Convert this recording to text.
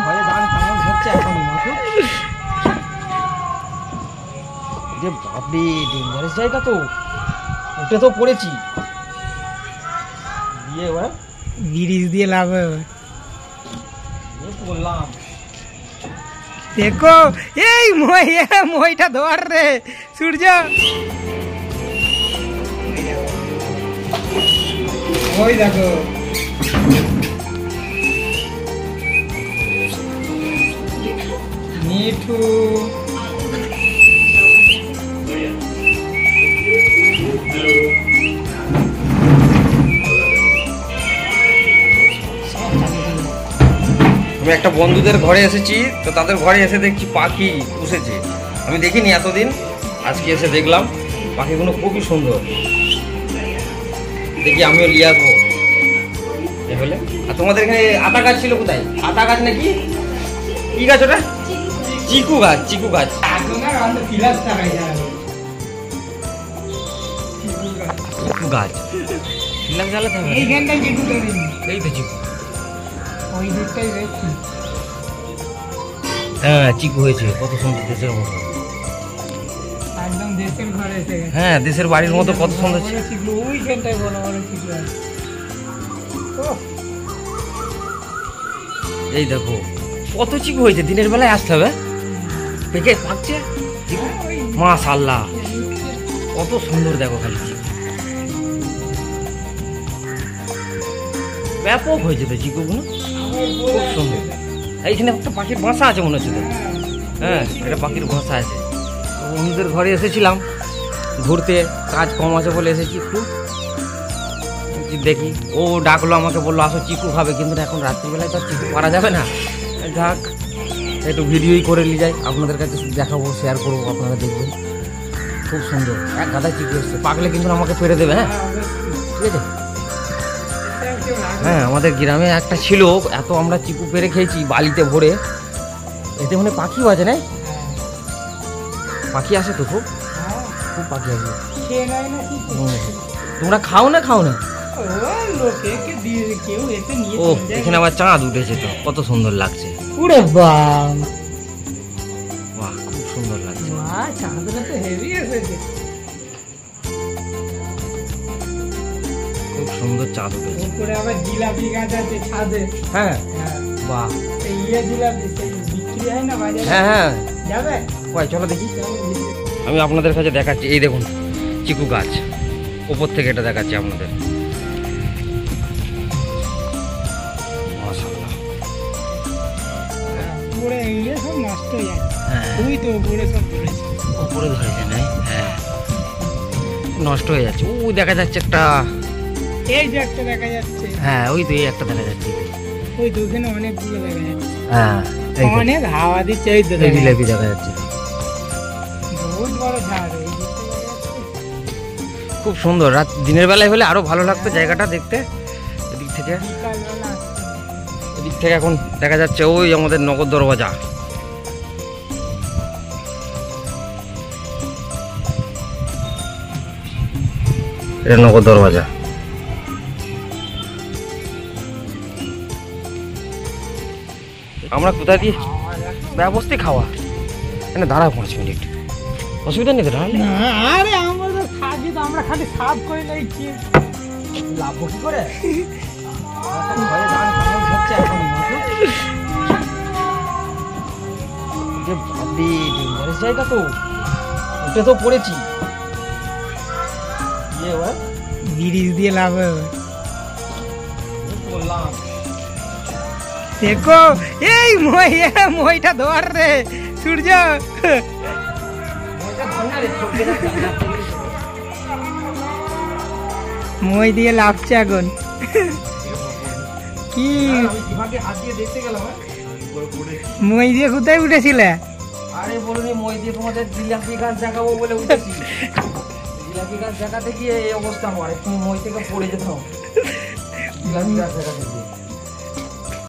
ভয়ে গান কেমন হচ্ছে এখনই মাথু। যে বাপরে ডেঞ্জারাস জায়গা তো, উঠে তো পড়েছি দিয়ে এবার ব্রিজ দিয়ে লাভ বললাম। দেখো এই মইটা ধর রে সূর্য, ওই দেখো মিঠু। আমি একটা বন্ধুদের ঘরে এসেছি, তো তাদের ঘরে এসে দেখছি পাখি পুষেছে, আমি দেখিনি এতদিন, আজকে এসে দেখলাম পাখিগুলো খুবই সুন্দর। দেখি আমিও নিয়ে আসবো বলে। আর তোমাদের এখানে আতা গাছ ছিল কোথায়? আতা গাছ নাকি কি গাছ ওটা? চিকু গাছ। চিকু গাছ গাছ এইখানটাই চিকু ধরিনি, এই তো চিকু। ওই দিকটাই দেখছি। হ্যাঁ চিকু হয়েছে কত সুন্দর, দেশের মতো, একদম দেশের ঘরে এসে গেছে। হ্যাঁ দেশের বাড়ির মতো কত সুন্দর চিকু ওইখানটাই বড় বড় চিকু আছে। এই দেখো কত চিকু হয়েছে, দিনের বেলায় আসতে হবে, পেকে পাকছে মাশাআল্লাহ, কত সুন্দর দেখো খালি চিকু, ব্যাপক হয়েছে তো চিকুগুলো, খুব সুন্দর। এইখানে একটা পাখির বাসা আছে মনে হচ্ছে তো, হ্যাঁ একটা পাখির বাসা আছে। বন্ধুদের ঘরে এসেছিলাম ঘুরতে, কাজ কম আছে বলে এসেছি একটু দেখি। ও ডাকলো আমাকে, বললো আসো চিকু খাবে, কিন্তু এখন রাত্রিবেলায় তো আর চিকু পারা যাবে না, যাক একটু ভিডিওই করে নিয়ে যাই, আপনাদের কাছে দেখাবো, শেয়ার করবো, আপনারা দেখবেন। খুব সুন্দর এক গাদা চিকু এসছে, পাকলে কিন্তু আমাকে পেরে দেবে। হ্যাঁ ঠিক আছে। হ্যাঁ আমাদের গ্রামে একটা ছিল, এত আমরা চিকু পেরে খেয়েছি বালিতে ভরে, এতে মানে পাখিও আছে না? পাখি আসে তো খুব, খুব পাখি আছে। তোমরা খাও না? ও এখানে আবার চাঁদ উঠেছে তো, কত সুন্দর লাগছে। উড়ে বাহ, খুব সুন্দর লাগছে। চাঁদটা তো হেভি এসেছে, খুব সুন্দর চাঁদ উঠেছে। উপরে আবার জিলাপি গাছ আছে ছাদে। হ্যাঁ বাহ, এই জিলাপি বিক্রি হয় না বাজারে? হ্যাঁ হ্যাঁ যাবে, কই চলো দেখি। আমি আপনাদের কাছে দেখাচ্ছি, এই দেখুন চিকু গাছ, উপর থেকে এটা দেখাচ্ছি আপনাদের। মাশাআল্লাহ, পুরো ইয়ে সব নষ্ট হয়ে যাচ্ছে। ওই তো উপরে সব ধরেছে, উপরে ধরেছে না? হ্যাঁ নষ্ট হয়ে যাচ্ছে। ও দেখা যাচ্ছে একটা, এই যে একটা দেখা যাচ্ছে। হ্যাঁ ওই তো এই একটা দেখা যাচ্ছে, ওই তো ওখানে অনেকগুলো দেখা যাচ্ছে। হ্যাঁ অনেক হাওয়া দিচ্ছে, এই তো জিলাপি দেখা যাচ্ছে। বহুত বড় ঝাড়, খুব সুন্দর। রাত দিনের বেলায় হলে আরো ভালো লাগতো জায়গাটা দেখতে। এদিক থেকে এখন দেখা যাচ্ছে ওই আমাদের নগর দরওয়াজা। এটা নগর দরওয়াজা। আমরা কোথায় দিয়ে ব্যবস্থায় খাওয়া, এখানে দাঁড়ায় 5 মিনিট, অসুবিধা নেই তো? আরে আমরা তো খাবি, তো আমরা খালি সাফ করে নেই, কি লাভ কি করে ভয়ে গান কেমন হচ্ছে এখনই মাথু। যে বাপরে ডেঞ্জারাস জায়গা তো, উঠে তো পড়েছি ব্রিজ দিয়ে লাভ বললাম। দেখো এই মইটা ধর রে সূর্য, মই দিয়ে লাভছে এখন। কি মই দিয়ে কোথায় উঠেছিলে? আরে বলুন মই দিয়ে তোমাদের জিলাপি গাছ দেখাবো বলে উঠেছি, জিলাপি গাছ দেখাতে গিয়ে এই অবস্থা আমার, তুমি মই থেকে পড়ে যেতাম জিলাপি গাছ দেখাতে গিয়ে।